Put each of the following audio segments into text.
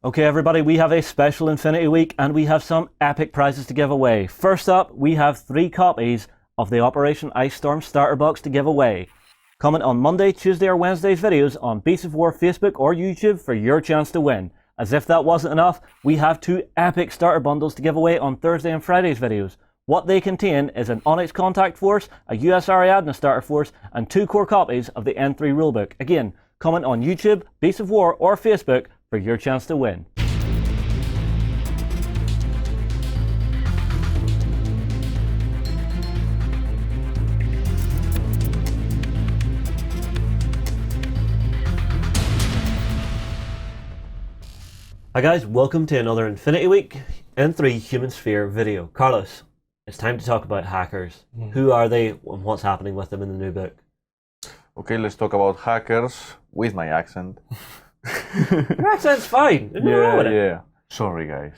Okay, everybody, we have a special Infinity Week and we have some epic prizes to give away. First up, we have 3 copies of the Operation Ice Storm starter box to give away. Comment on Monday, Tuesday, or Wednesday's videos on Beasts of War Facebook or YouTube for your chance to win. As if that wasn't enough, we have 2 epic starter bundles to give away on Thursday and Friday's videos. What they contain is an Onyx Contact Force, a US Ariadna starter force, and 2 core copies of the N3 rulebook. Again, comment on YouTube, Beasts of War, or Facebook for your chance to win. Hi guys, welcome to another Infinity Week N3 Human Sphere video. Carlos, it's time to talk about hackers. Who are they and what's happening with them in the new book? Okay, let's talk about hackers with my accent. Your accent's fine. There's nothing wrong with it. Yeah. Sorry, guys.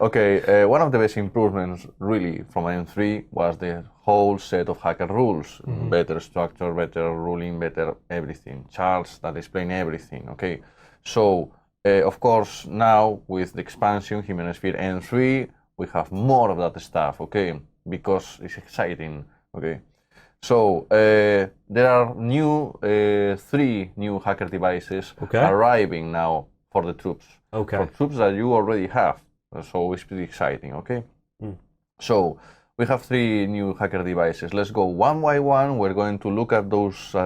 Okay, one of the best improvements really from N3 was the whole set of hacker rules. Better structure, better ruling, better everything. Charts that explain everything, okay? So, of course, now with the expansion, Human Sphere N3, we have more of that stuff, okay? Because it's exciting, okay? So, there are 3 new hacker devices arriving now for the troops. Okay. For troops that you already have. So, it's pretty exciting, okay? So, we have 3 new hacker devices. Let's go one by one. We're going to look at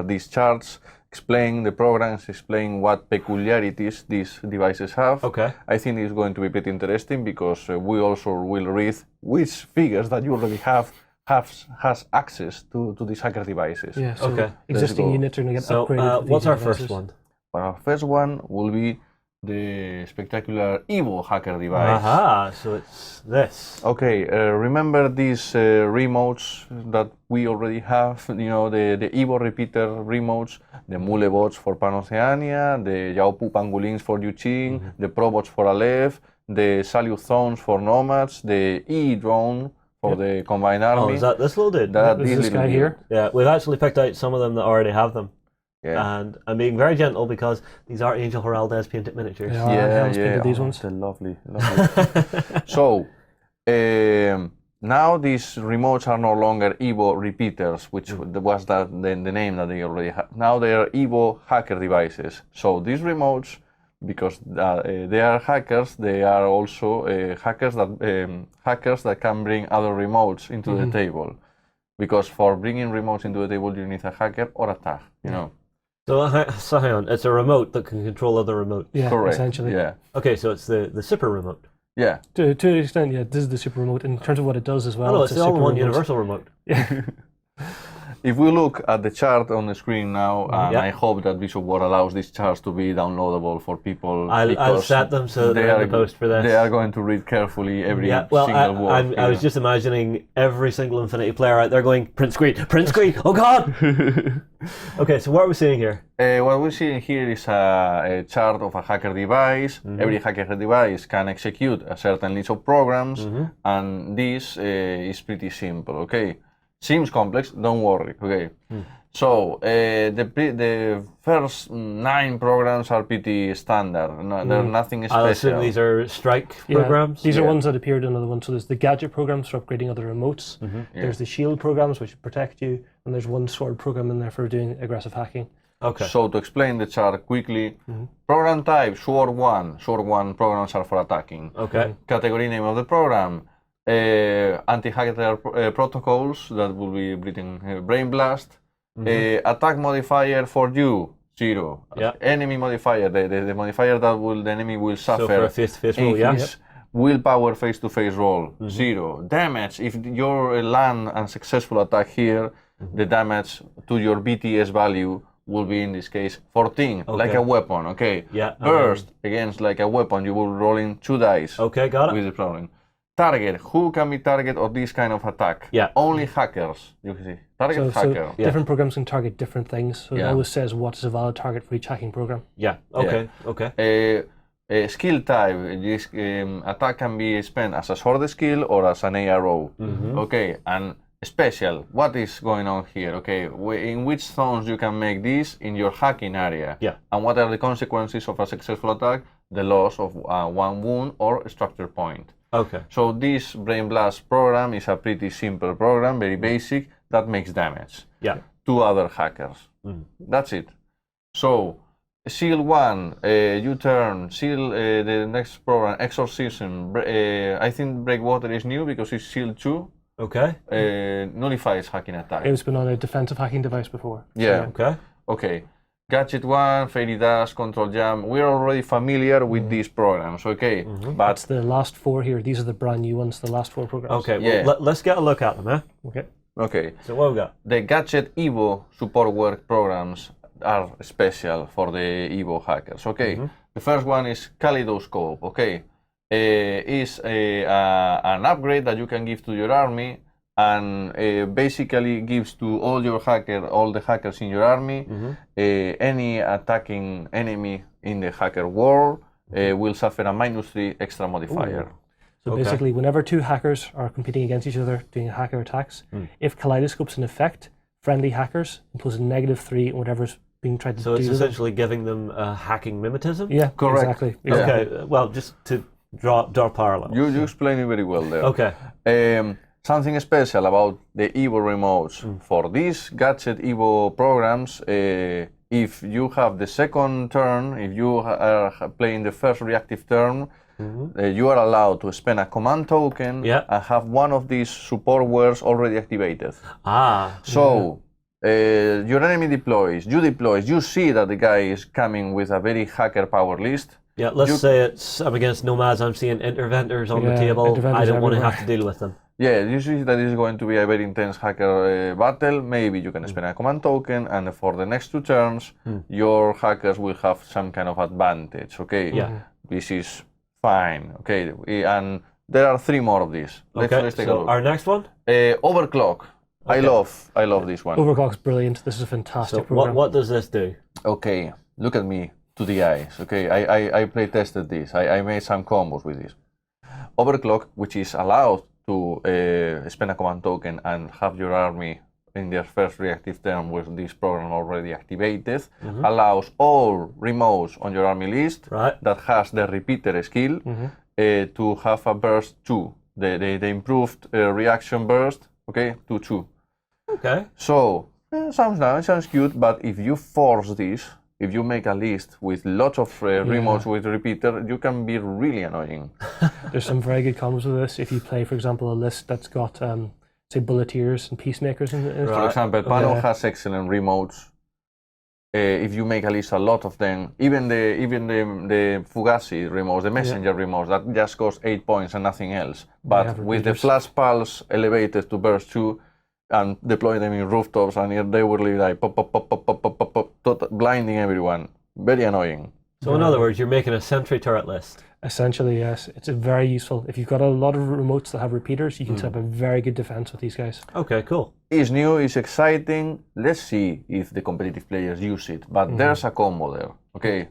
these charts, explain the programs, explain what peculiarities these devices have. Okay. I think it's going to be pretty interesting because we also will read which figures that you already have has access to these hacker devices. Yeah, so okay. Existing units are going to get upgraded. So, what's our devices. first one? Our first one will be the spectacular EVO Hacker Device. Aha, so it's this. Okay, remember these remotes that we already have? You know, the EVO repeater remotes, the Mulebots for Pan-Oceania, the Yaopu Pangolins for Yuqing, the Probots for Aleph, the Saluthones for Nomads, the E-Drone for the Combined Army. Oh, is that this loaded? This guy here? Yeah, we've actually picked out some of them that already have them. Yeah. And I'm being very gentle because these are Angel Heraldez painted miniatures. Yeah. These ones. They're lovely. So, now these remotes are no longer EVO repeaters, which was the name that they already had. Now they are EVO hacker devices. So these remotes, because they are hackers, they are also hackers that can bring other remotes into the table. Because for bringing remotes into the table, you need a hacker or a tag, you know. So hang on, it's a remote that can control other remotes. Yeah, Correct. essentially. Yeah. Okay, so it's the super remote. Yeah. To an extent, yeah, this is the super remote in terms of what it does as well. Oh no, it's the super all-in-one remote. universal remote. Yeah. If we look at the chart on the screen now, and I hope that Beasts of War allows these charts to be downloadable for people. I'll set them so they're in the post for this. They are going to read carefully every single word. I was just imagining every single Infinity player out there going, print screen, oh god! Okay, so what are we seeing here? What we're seeing here is a chart of a hacker device. Every hacker device can execute a certain list of programs, and this is pretty simple, okay? Seems complex, don't worry, okay? So, the first 9 programs are pretty standard. No, they're nothing special. I assume these are strike programs? These are ones that appeared in other ones. So there's the gadget programs for upgrading other remotes. There's the shield programs, which protect you. And there's one sword program in there for doing aggressive hacking. Okay. So to explain the chart quickly, program type, Sword 1. Sword 1 programs are for attacking. Okay. Category name of the program, anti-hacker protocols, that will be Brain Blast. Attack modifier for you, 0. Yeah. Enemy modifier, the modifier that the enemy will suffer. So for a face-to-face roll, his willpower face-to-face roll, 0. Damage, if you land a successful attack here, the damage to your BTS value will be in this case 14, like a weapon, okay? Yeah. Burst, against like a weapon, you will roll in 2 dice. Okay, got it. With the problem. Target, who can be target of this kind of attack? Yeah. Only hackers, you can see. Target hacker. So different programs can target different things. So it always says what is a valid target for each hacking program. Yeah, okay. Skill type, this attack can be spent as a sword skill or as an ARO. Okay, and special, what is going on here? Okay, in which zones you can make this in your hacking area? Yeah. And what are the consequences of a successful attack? the loss of one wound or structure point. Okay. So this Brain Blast program is a pretty simple program, very basic, that makes damage to other hackers. That's it. So Seal 1, you turn. Seal, the next program, Exorcism. I think Breakwater is new because it's Seal 2. Okay. Nullifies hacking attack. It's been on a defensive hacking device before. Yeah. Okay. Okay. Gadget 1, Fairy Dust, Control Jam. We're already familiar with these programs, okay? But That's the last 4 here. These are the brand new ones, the last 4 programs. Okay. Yeah. Well, let's get a look at them, eh? Okay. okay. So what have we got? The Gadget EVO support work programs are special for the EVO hackers, okay? The first one is Kaleidoscope, okay? Is an upgrade that you can give to your army and basically gives to all the hackers in your army, any attacking enemy in the hacker world will suffer a -3 extra modifier. So basically, whenever 2 hackers are competing against each other doing hacker attacks, if Kaleidoscope's in effect, friendly hackers impose a -3 on whatever's being tried to do. So it's to them. essentially giving them hacking mimetism? Yeah, Correct. exactly. Okay. Well, just to draw parallels. You explained it very well there. Okay. Something special about the EVO remotes. For these Gadget EVO programs, if you have the second turn, if you are playing the first reactive turn, you are allowed to spend a command token and have one of these support words already activated. So your enemy deploys, you see that the guy is coming with a very hacker power list. Yeah, let's say I'm against nomads, I'm seeing interventors on the table, I don't want to have to deal with them. Yeah, you see that is going to be a very intense hacker battle. Maybe you can spend a command token, and for the next 2 turns, your hackers will have some kind of advantage. Okay, this is fine. Okay, and there are 3 more of these. Let's take a look. Our next one? Overclock. I love this one. Overclock's brilliant. This is a fantastic So program. what does this do? Okay, look at me to the eyes. Okay, I play tested this. I made some combos with this. Overclock, which is allowed to spend a command token and have your army in their first reactive turn with this program already activated, allows all remotes on your army list that has the repeater skill to have a burst 2, the improved reaction burst, okay, to 2. Okay. So, sounds nice, sounds cute, but if you force this, if you make a list with lots of remotes with repeater, you can be really annoying. There's some very good combos with this. If you play, for example, a list that's got, say, bulleteers and peacemakers in it. For example, Pano has excellent remotes. If you make a list, a lot of them, even the Fugazi remotes, the messenger remotes, that just cost 8 points and nothing else. But with the flash pulse elevated to burst 2, and deploy them in rooftops, and they will like pop, pop, pop, pop, pop, pop, pop, pop, blinding everyone. Very annoying. So in other words, you're making a sentry turret list. Essentially, yes. It's very useful. If you've got a lot of remotes that have repeaters, you can set up a very good defense with these guys. Okay, cool. It's new, it's exciting. Let's see if the competitive players use it. But there's a combo there. Okay,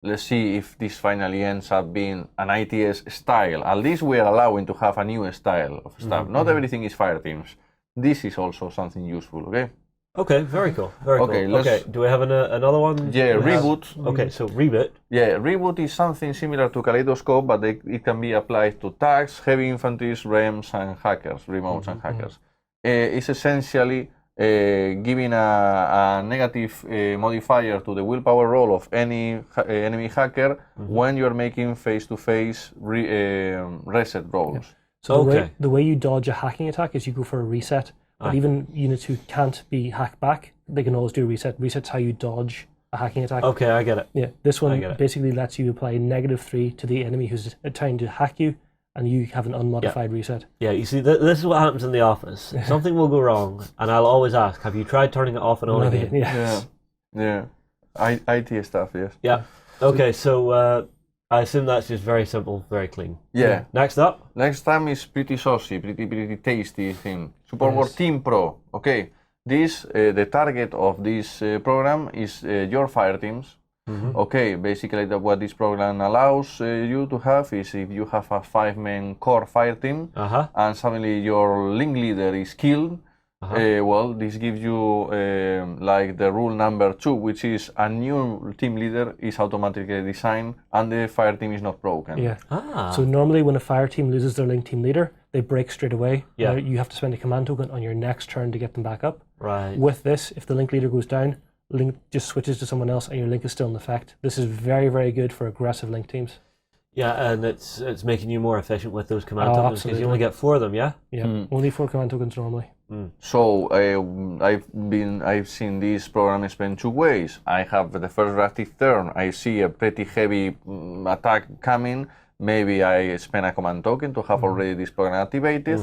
let's see if this finally ends up being an ITS style. At least we are allowing to have a new style of stuff. Not everything is fire teams. This is also something useful, okay? Okay, very cool. Very cool. Okay, do we have another one? Yeah, Reboot. Okay, so Reboot. Yeah, Reboot is something similar to Kaleidoscope, but it can be applied to tags, heavy infantry, REMs, and hackers, remotes and hackers. It's essentially giving a negative modifier to the willpower roll of any enemy hacker when you're making face-to-face reset rolls. So the way you dodge a hacking attack is you go for a reset. But even units who can't be hacked back, they can always do a reset. Reset's how you dodge a hacking attack. Okay, I get it. Yeah, this one basically lets you apply -3 to the enemy who's trying to hack you, and you have an unmodified reset. Yeah, you see, this is what happens in the office. Something will go wrong, and I'll always ask, have you tried turning it off and on again? Yeah. IT stuff, yes. Yeah. Okay, so I assume that's just very simple, very clean. Yeah. Next up? Next time is pretty saucy, pretty tasty thing. Support Word Team Pro. Okay, this the target of this program is your fire teams. Okay, basically what this program allows you to have is if you have a 5-man core fire team and suddenly your link leader is killed, Well, this gives you like the rule number 2, which is a new team leader is automatically designed and the fire team is not broken. Yeah. So normally when a fire team loses their link team leader, they break straight away. Yeah. You have to spend a command token on your next turn to get them back up. Right. With this, if the link leader goes down, link just switches to someone else and your link is still in effect. This is very, very good for aggressive link teams. Yeah, and it's making you more efficient with those command tokens because you only get 4 of them, yeah? Yeah, only 4 command tokens normally. So I've seen this program spent 2 ways. I have the first reactive turn. I see a pretty heavy attack coming. Maybe I spend a command token to have already this program activated.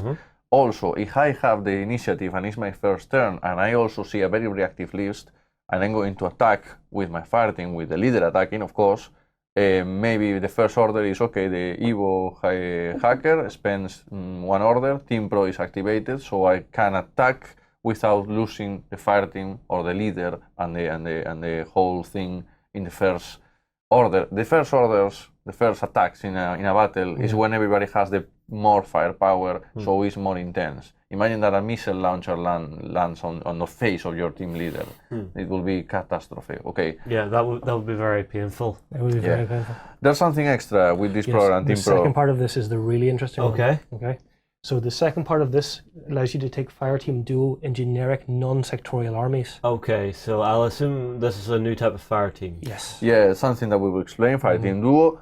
Also, if I have the initiative and it's my first turn, and I also see a very reactive list, and I'm going to attack with my fire team, with the leader attacking, of course, maybe the first order is okay. The EVO hacker spends 1 order. Team Pro is activated, so I can attack without losing the fire team or the leader and the whole thing in the first order. The first attacks in a battle is when everybody has the more firepower, so it's more intense. Imagine that a missile launcher lands on the face of your team leader. It will be catastrophe. Okay. Yeah, that would be very painful. It would be very painful. There's something extra with this program, Team Pro. The second part of this is the really interesting one. Okay. So the second part of this allows you to take fire team duo in generic non-sectorial armies. Okay, so I'll assume this is a new type of fire team. Yes. Yeah, something that we will explain. Fire team duo.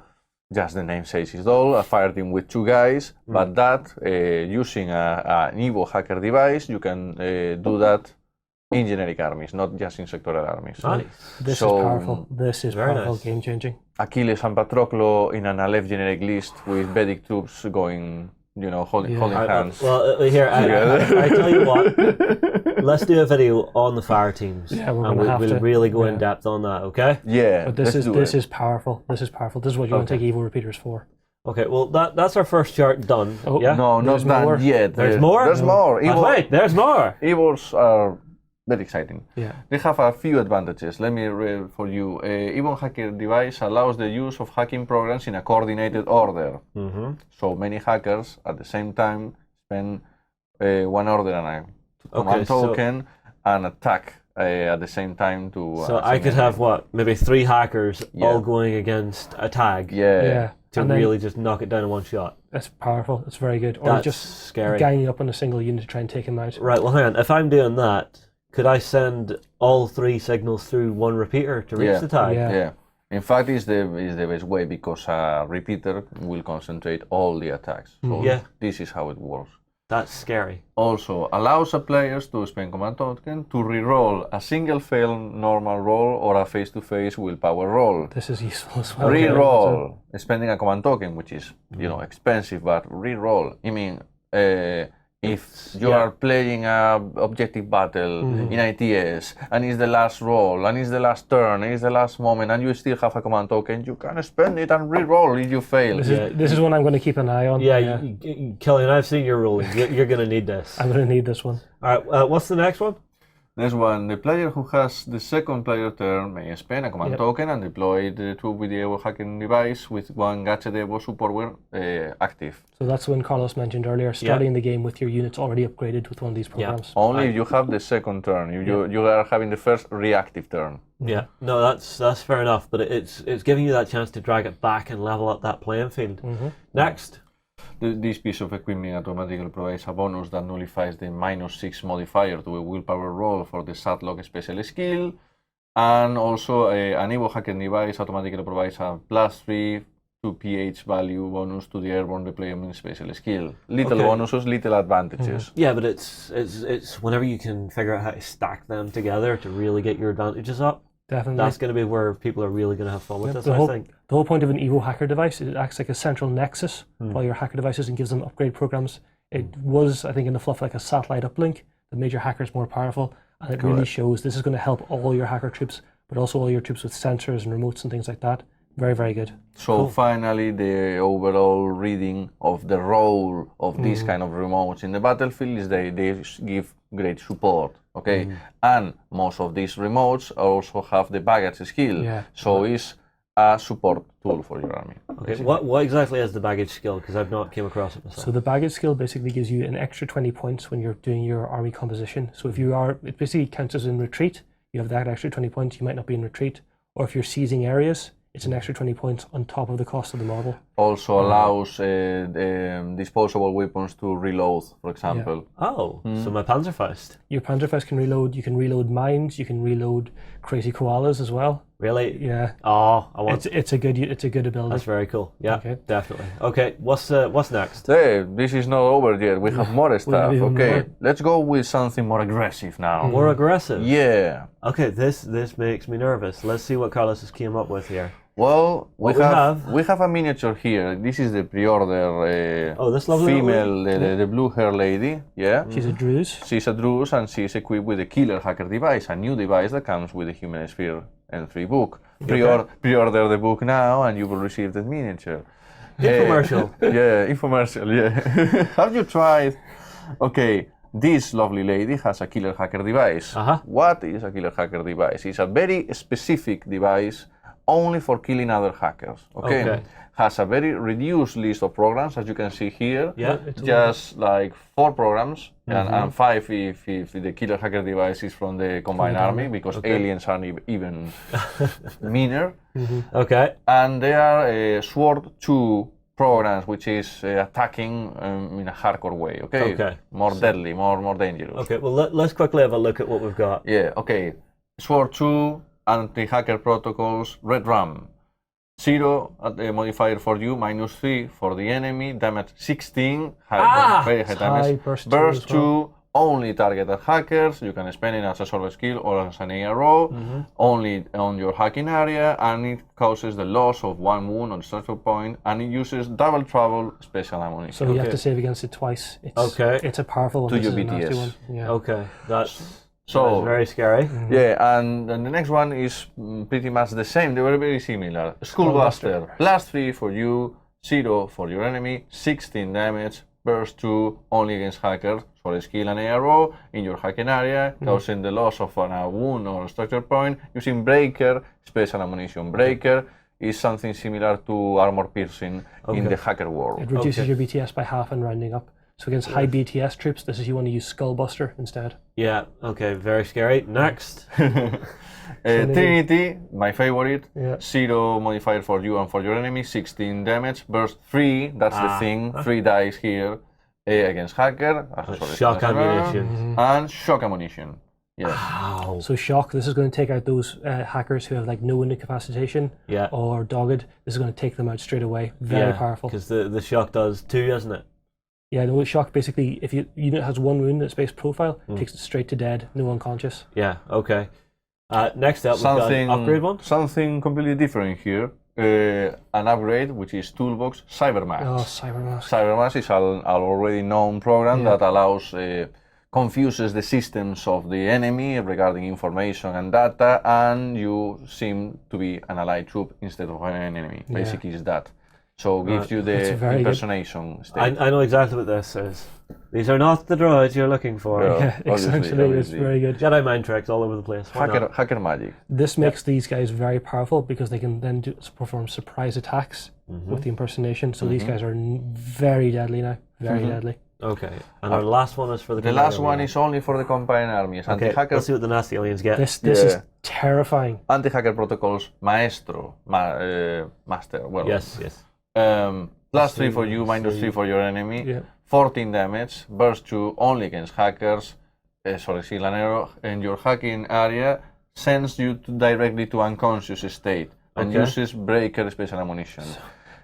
Just the name says it all, a fire team with 2 guys, but that, using an EVO Hacker device, you can do that in generic armies, not just in sectorial armies. Nice. This is powerful. This is very powerful, nice. game-changing. Achilles and Patroclo in an Aleph generic list with Vedic troops going, holding hands. Well, here, I tell you what, let's do a video on the fire teams. Yeah, we're and gonna have we'll to. really go in depth on that, okay? Yeah, But this is powerful. This is powerful. This is what you want to take EVO repeaters for. Okay, well, that's our first chart done. Oh, yeah? No, not more. done yet. There's more? There's more. Wait, there's more! EVOs are very exciting. Yeah. They have a few advantages. Let me read for you. EVO Hacker Device allows the use of hacking programs in a coordinated order. So many hackers at the same time spend 1 order and a command token and attack at the same time to... So I could have, maybe 3 hackers all going against a tag Yeah. to really just knock it down in 1 shot. That's powerful. It's very good. Or That's just scary. ganging up on a single unit to try and take him out. Right, well, hang on. If I'm doing that, could I send all 3 signals through 1 repeater to reach the tag? Yeah. In fact, it's the best way because a repeater will concentrate all the attacks. So this is how it works. That's scary. Also, allows players to spend command token to re-roll a single failed normal roll or a face-to-face willpower roll. This is useful as well. Re-roll, spending a command token, which is expensive, but re-roll. I mean, if you are playing a objective battle in ITS and it's the last roll and it's the last turn and it's the last moment and you still have a command token, you can spend it and re-roll if you fail. This is one I'm going to keep an eye on. Yeah. Killian, I've seen your rolling. You're going to need this. I'm going to need this one. All right, what's the next one? Next one, the player who has the second player turn may spend a command token and deploy the troop with the EVO hacking device with 1 gadget EVO supportware active. So that's when Carlos mentioned earlier, starting the game with your units already upgraded with one of these programs. Only if you have the second turn. If you are having the first reactive turn. Yeah, no, that's fair enough, but it's giving you that chance to drag it back and level up that playing field. Next. This piece of equipment automatically provides a bonus that nullifies the -6 modifier to a willpower roll for the Sadlock special skill, and also an EVO Hacker Device automatically provides a +3 to pH value bonus to the airborne deployment special skill. Little bonuses, little advantages. Yeah, but it's whenever you can figure out how to stack them together to really get your advantages up. Definitely. That's going to be where people are really going to have fun with this, I think. The whole point of an EVO Hacker device is it acts like a central nexus for all your hacker devices and gives them upgrade programs. It was, I think, in the fluff like a satellite uplink that made your hackers more powerful, and it really shows this is going to help all your hacker troops, but also all your troops with sensors and remotes and things like that. Very, very good. So finally, the overall reading of the role of these kind of remotes in the battlefield is they give great support. Okay, and most of these remotes also have the baggage skill. So it's a support tool for your army. Okay, what exactly is the baggage skill? Because I've not came across it myself. So the baggage skill basically gives you an extra 20 points when you're doing your army composition. So if you are, it basically counts as in retreat. You have that extra 20 points. You might not be in retreat. Or if you're seizing areas, it's an extra 20 points on top of the cost of the model. Also allows disposable weapons to reload, for example. Oh, so my Panzerfaust. Your Panzerfaust can reload. You can reload mines. You can reload crazy koalas as well. Really? Yeah. Oh, I want. It's a good ability. That's very cool. Yeah, Okay. definitely. Okay, what's next? Hey, this is not over yet. We have more stuff. even Okay, more. let's go with something more aggressive now. More aggressive. Yeah. Okay, this makes me nervous. Let's see what Carlos has came up with here. Well, What we have- we have a miniature here. This is the pre-order Oh, this lovely little female, the blue hair lady. Yeah. She's a Druze. She's a Druze and she's equipped with a killer hacker device, a new device that comes with the Human Sphere N3 book. Pre-order the book now and you will receive the miniature. Infomercial. Yeah, infomercial, yeah. Have you tried? Okay, this lovely lady has a killer hacker device. Uh-huh. What is a killer hacker device? It's a very specific device only for killing other hackers. Okay. Has a very reduced list of programs, as you can see here. Yeah. Just like 4 programs and 5 if the killer hacker device is from the combined army, because aliens are even meaner. Okay. And they are Sword 2 programs, which is attacking in a hardcore way. Okay. More deadly, more dangerous. Okay. Well, let's quickly have a look at what we've got. Yeah. Okay. Sword 2, anti-hacker protocols, Red Ram. 0 modifier for you, -3 for the enemy, damage 16, very high damage. Burst 2, only targeted hackers, you can spend it as a sword skill or as an ARO, only on your hacking area, and it causes the loss of 1 wound on structure point, and it uses double trouble special ammunition. So you have to save against it twice. It's a powerful one. To This your is a nasty BTS. one. Yeah. Okay. That's So very scary. yeah, and the next one is pretty much the same. They were very similar. Skullbuster, +3 for you, 0 for your enemy, 16 damage, burst 2 only against hackers, for a skill and ARO in your hacking area, causing the loss of a wound or a structure point, using breaker, special ammunition. Breaker is something similar to armor piercing in the hacker world. It reduces your BTS by half and rounding up. So against high BTS troops, this is you want to use Skullbuster instead. Yeah. Okay. Very scary. Next. Trinity, my favorite. Yeah. 0 modifier for you and for your enemy, 16 damage, burst 3, that's the thing, 3 dice here against hacker. Shock ammunition. And shock ammunition. Yes. Wow. So shock, this is going to take out those hackers who have like no incapacitation or dogged. This is going to take them out straight away. Very powerful. Because the shock does 2, isn't it? Yeah, the shock basically, if unit has 1 wound in its base profile, takes it straight to dead, no unconscious. Yeah. Okay. Next up, we've got an upgrade one. Something completely different here. An upgrade, which is Toolbox Cybermask. Oh, Cybermask. Cybermask is an already known program that allows, confuses the systems of the enemy regarding information and data, and you seem to be an allied troop instead of an enemy. Basically, is that. So gives you the impersonation state. I know exactly what this is. These are not the droids you're looking for. Yeah, essentially, it's very good. Jedi mind tricks all over the place. Hacker magic. This makes these guys very powerful because they can then perform surprise attacks with the impersonation. So these guys are very deadly now. Very deadly. Okay. And our last one is for the The last one is only for the combined armies. Okay, Anti-hacker, let's see what the nasty aliens get. This is terrifying. anti-hacker protocols, Maestro, Master. Well, Yes. +3 for you, -3 for your enemy. Yeah. 14 damage, burst 2 only against hackers, skill and arrow, and your hacking area sends you directly to unconscious state and uses breaker special ammunition.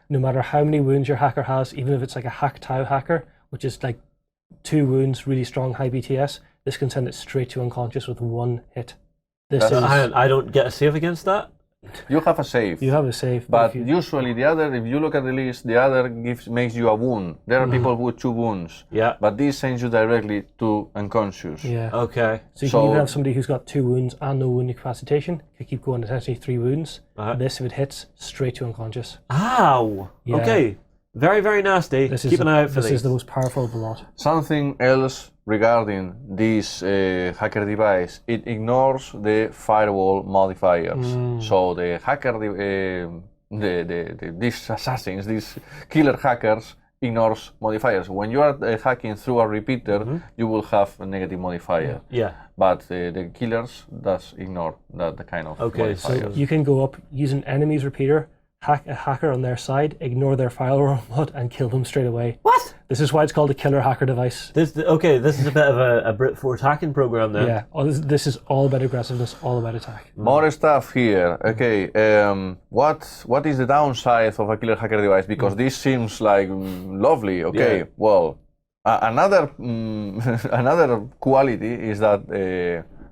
No matter how many wounds your hacker has, even if it's like a hack tau hacker, which is like 2 wounds, really strong high BTS, this can send it straight to unconscious with 1 hit. I don't get a save against that? You have a save. You have a save. But usually the other, if you look at the list, the other makes you a wound. There are people with 2 wounds. Yeah. But this sends you directly to unconscious. Yeah. Okay. So you can even have somebody who's got 2 wounds and no wound incapacitation. They keep going essentially 3 wounds. This, if it hits, straight to unconscious. Ow! Yeah. Okay. Very, very nasty. Keep an eye out for these. This is the most powerful of the lot. Something else regarding this hacker device, it ignores the firewall modifiers. So the hacker, these assassins, these killer hackers, ignores modifiers. When you are hacking through a repeater, you will have a negative modifier. Yeah. But the killers does ignore that kind of modifiers. So you can go up, use an enemy's repeater, hack a hacker on their side, ignore their firewall mod, and kill them straight away. What? This is why it's called a killer hacker device. This is a bit of a brute force hacking program then. Yeah, this is all about aggressiveness, all about attack. More stuff here. Okay, what is the downside of a killer hacker device? Because this seems like lovely. Okay, well, another another quality is that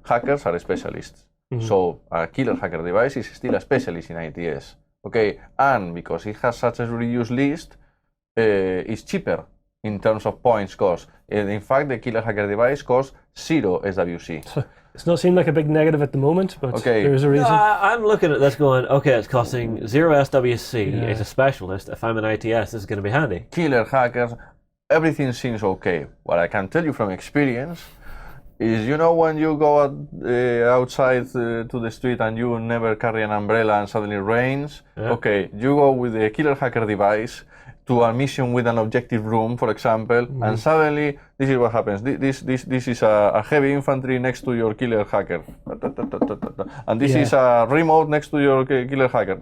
hackers are specialists. So a killer hacker device is still a specialist in ITS. Okay, and because it has such a reduced list, it's cheaper in terms of points cost. In fact, the killer hacker device costs 0 SWC. It's not seeming like a big negative at the moment, but there is a reason. I'm looking at this going, okay, it's costing 0 SWC. It's a specialist. If I'm an ITS, this is going to be handy. Killer hackers, everything seems okay. What I can tell you from experience is, you know, when you go outside to the street and you never carry an umbrella and suddenly it rains, okay, you go with a killer hacker device to a mission with an objective room, for example, and suddenly this is what happens. This is a heavy infantry next to your killer hacker, and this is a remote next to your killer hacker.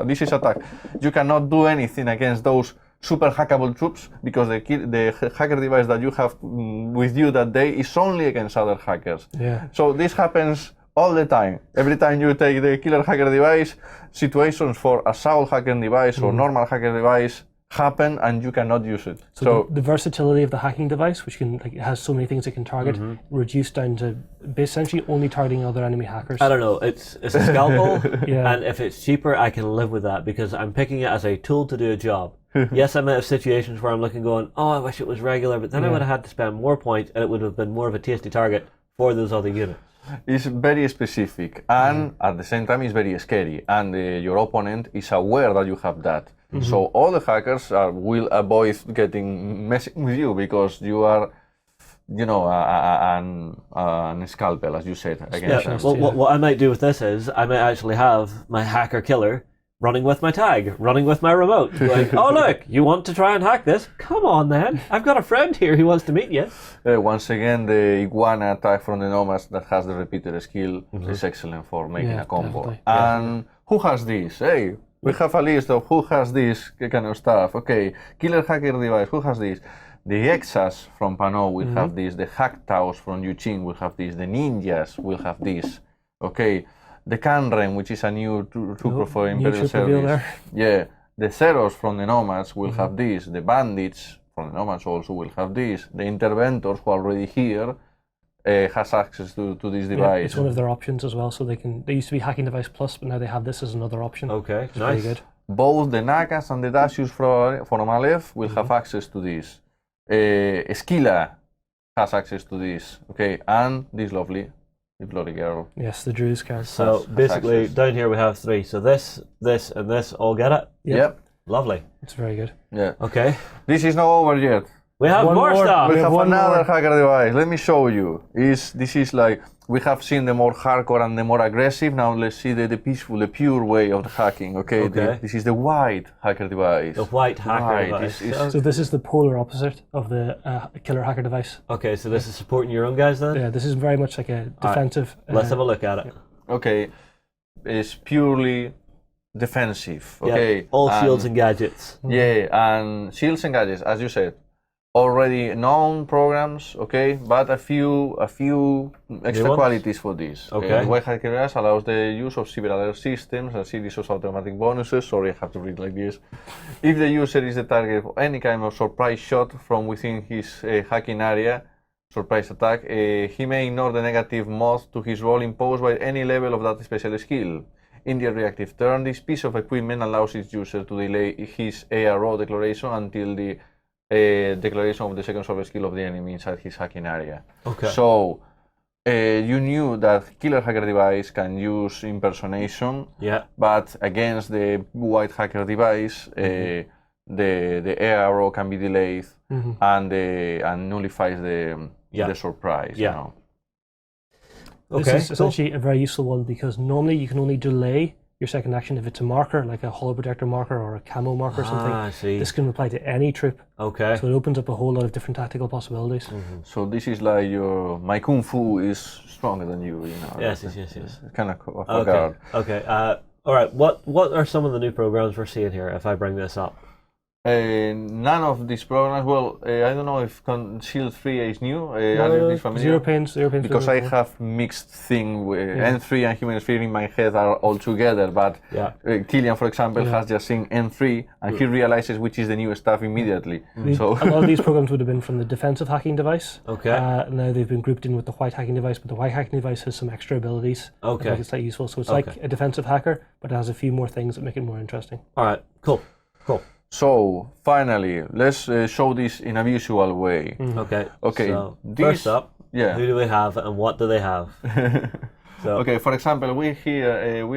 This is attack. You cannot do anything against those super hackable troops because the hacker device that you have with you that day is only against other hackers. Yeah. So this happens all the time. Every time you take the killer hacker device, situations for assault hacker device or normal hacker device happen and you cannot use it. So the versatility of the hacking device, which can it has so many things it can target, reduced down to essentially only targeting other enemy hackers. I don't know. It's a scalpel, Yeah. and if it's cheaper, I can live with that because I'm picking it as a tool to do a job. Yes, I might have situations where I'm looking, going, "Oh, I wish it was regular," but then I would have had to spend more points, and it would have been more of a tasty target for those other units. It's very specific, and at the same time, it's very scary. And your opponent is aware that you have that. So all the hackers will avoid messing with you because you are, you know, an scalpel, as you said. Against Well, what I might do with this is I might actually have my hacker killer running with my tag, running with my remote, going, "Oh look, you want to try and hack this? Come on then, I've got a friend here who wants to meet you." Once again, the iguana attack from the nomads that has the repeater skill is excellent for making a combo. Definitely. And who has this? Hey, we have a list of who has this kind of stuff. Okay, killer hacker device, who has this? The Exas from Pano will have this. The Hacktaus from Yuqing will have this. The Ninjas will have this. Okay, the Kanren, which is a new trooper for Imperial Service. Yeah, the Zeros from the Nomads will have this. The Bandits from the Nomads also will have this. The Interventors who are already here has access to this device. It's one of their options as well. So they used to be Hacking Device Plus, but now they have this as another option. Okay, It's very good. Both the Nagas and the Dasius from Aleph will have access to this. Esquila has access to this. Okay, and this lovely girl. Yes, the Druze card. So basically, down here we have 3. So this, and this all get it. Yep. Lovely. It's very good. Yeah. Okay. This is not over yet. We have One more more. stuff. We have one another more. hacker device. Let me show you. This is like, we have seen the more hardcore and the more aggressive. Now let's see the peaceful, the pure way of the hacking. Okay. This is the white hacker device. The white hacker device. So this is the polar opposite of the killer hacker device. Okay, so this is supporting your own guys then? Yeah, this is very much like a defensive. Let's have a look at it. Okay. It's purely defensive. Okay. Yeah, all shields and gadgets. Yeah, and shields and gadgets, as you said, already known programs, okay, but a few extra qualities for this. Okay. White Hacker Device allows the use of several other systems, a series of automatic bonuses. Sorry, I have to read like this. If the user is the target of any kind of surprise shot from within his hacking area, surprise attack, he may ignore the negative mod to his roll imposed by any level of that special skill. In the reactive turn, this piece of equipment allows its user to delay his ARO declaration until the declaration of the second software skill of the enemy inside his hacking area. Okay. So you knew that killer hacker device can use impersonation, but against the white hacker device, the ARO can be delayed and nullifies the surprise. Yeah. You know? Okay, This is essentially a very useful one because normally you can only delay your second action if it's a marker, like a holo projector marker or a camo marker or something. I see. This can apply to any troop. Okay. So it opens up a whole lot of different tactical possibilities. So this is like my kung fu is stronger than you. You know. Yes. It's kind of a Okay. guard. Okay. All right. What are some of the new programs we're seeing here? If I bring this up. None of these programs. Well, I don't know if Shield 3 is new. Are you familiar? Zero pains. Because I have mixed thing with N3 and Human Sphere in my head are all together. But Killian, for example, has just seen N3 and he realizes which is the new stuff immediately. So a lot of these programs would have been from the defensive hacking device. Okay. Now they've been grouped in with the white hacking device, but the white hacking device has some extra abilities. Okay. That make it slightly useful. So it's like a defensive hacker, but it has a few more things that make it more interesting. All right. Cool. So finally, let's show this in a visual way. Okay. So this, first up, who do we have and what do they have? Okay, for example, we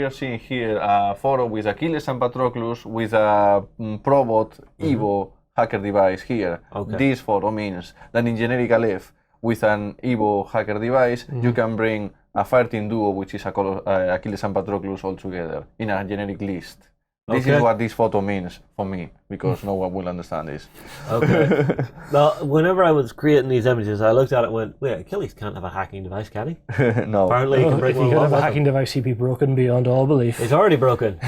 are seeing here a photo with Achilles and Patroclus with a Probot EVO hacker device here. Okay. This photo means that in generic Aleph with an EVO hacker device, you can bring a fireteam duo, which is Achilles and Patroclus all together in a generic list. This is what this photo means for me, because no one will understand this. Okay. Well, whenever I was creating these images, I looked at it and went, wait, Achilles can't have a hacking device, can he? No. Apparently he can break If one you could have along a with hacking him. device, he'd be broken beyond all belief. It's already broken.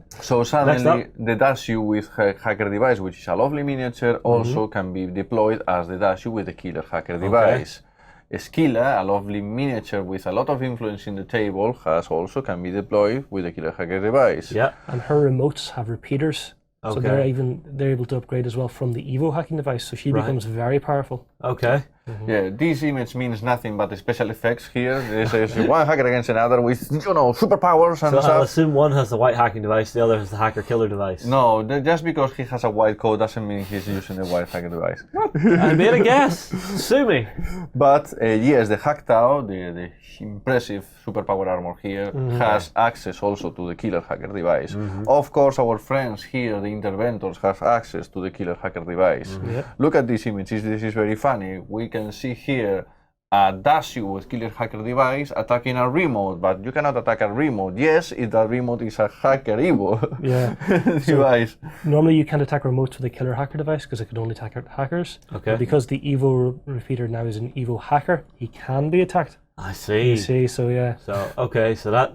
So suddenly, the Dashu with hacker device, which is a lovely miniature, also can be deployed as the Dashu with the killer hacker device. Skilla, a lovely miniature with a lot of influence in the table, can be deployed with the killer hacker device. Yeah. And her remotes have repeaters. So they're able to upgrade as well from the EVO hacking device, so she becomes very powerful. Okay. Yeah, this image means nothing but the special effects here. There's one hacker against another with, superpowers and So stuff. I'll assume one has the white hacking device, the other has the hacker killer device. No, just because he has a white coat doesn't mean he's using the white hacker device. I made a guess. Sue me. But yes, the Haktao, the impressive superpower armor here, has access also to the killer hacker device. Of course, our friends here, the interventors, have access to the killer hacker device. Look at this image. This is very funny. We can see here a Dashu with killer hacker device attacking a remote, but you cannot attack a remote. Yes, if that remote is a hacker EVO device. Normally you can't attack remotes with a killer hacker device because it can only attack hackers. Okay. But because the EVO repeater now is an EVO hacker, he can be attacked. I see. You see, so yeah. So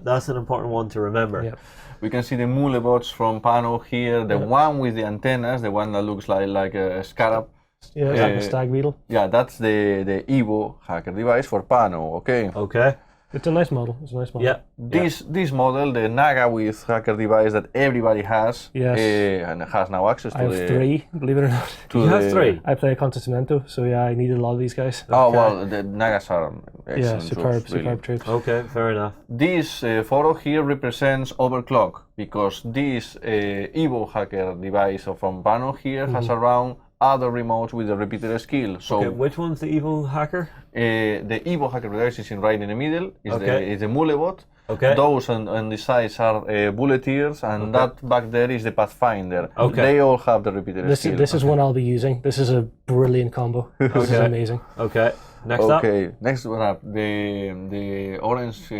that's an important one to remember. Yep. We can see the mulebots from Pano here, the one with the antennas, the one that looks like a scarab. Yeah, it's like a stag beetle. Yeah, that's the EVO hacker device for Pano, okay? Okay. It's a nice model. It's a nice model. Yeah. This model, the Naga with hacker device that everybody has, and has now access to I have 3, believe it or not. You have 3? I play Acontecimento, so yeah, I needed a lot of these guys. Oh, well, the Nagas are excellent superb troops. Okay, fair enough. This photo here represents overclock, because this EVO hacker device from Pano here has around other remotes with the repeater skill. So which one's the EVO hacker? The EVO hacker device is right in the middle, is the mulebot. Okay. Those on the sides are bullet ears, and that back there is the Pathfinder. Okay. They all have the repeater skill. This is one I'll be using. This is a brilliant combo. This is amazing. Okay. Next up. Next one up, the orange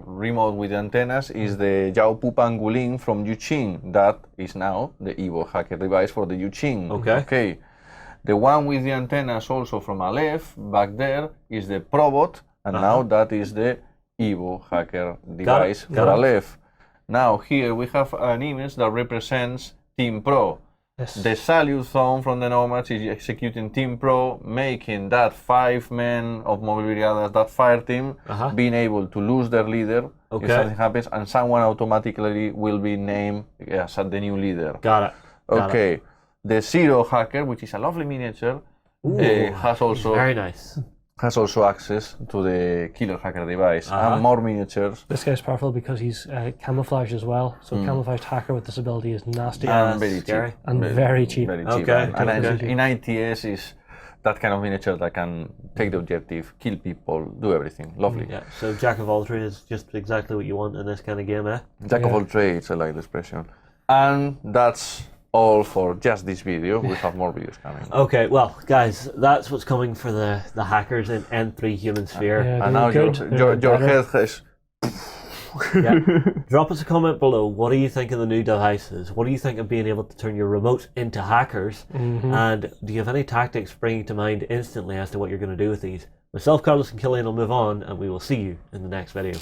remote with the antennas is the Yao Pu Pangulin from Yuqing. That is now the EVO hacker device for the Yuqing. Okay. The one with the antennas also from Aleph, back there, is the Probot, and now that is the EVO hacker device for Aleph. Now here we have an image that represents Team Pro. Yes. The Salute Zone from the Nomads is executing Team Pro, making that 5 men of Mobile Brigadas, that fire team, being able to lose their leader if something happens, and someone automatically will be named as the new leader. Got it. The Zero Hacker, which is a lovely miniature, has also very nice. Has also access to the killer hacker device and more miniatures. This guy's powerful because he's camouflaged as well. So camouflaged hacker with this ability is nasty and very scary. Cheap. And very cheap. Very cheap. Okay. And in ITS is that kind of miniature that can take the objective, kill people, do everything. Lovely. Yeah. So Jack of all trades is just exactly what you want in this kind of game, eh? Jack of all trades, I like the expression. And that's all for just this video. We have more videos coming. Okay, well, guys, that's what's coming for the hackers in N3 Human Sphere. Yeah, And now your head has... Yeah. Drop us a comment below. What do you think of the new devices? What do you think of being able to turn your remotes into hackers? And do you have any tactics springing to mind instantly as to what you're going to do with these? Myself, Carlos, and Killian will move on, and we will see you in the next video.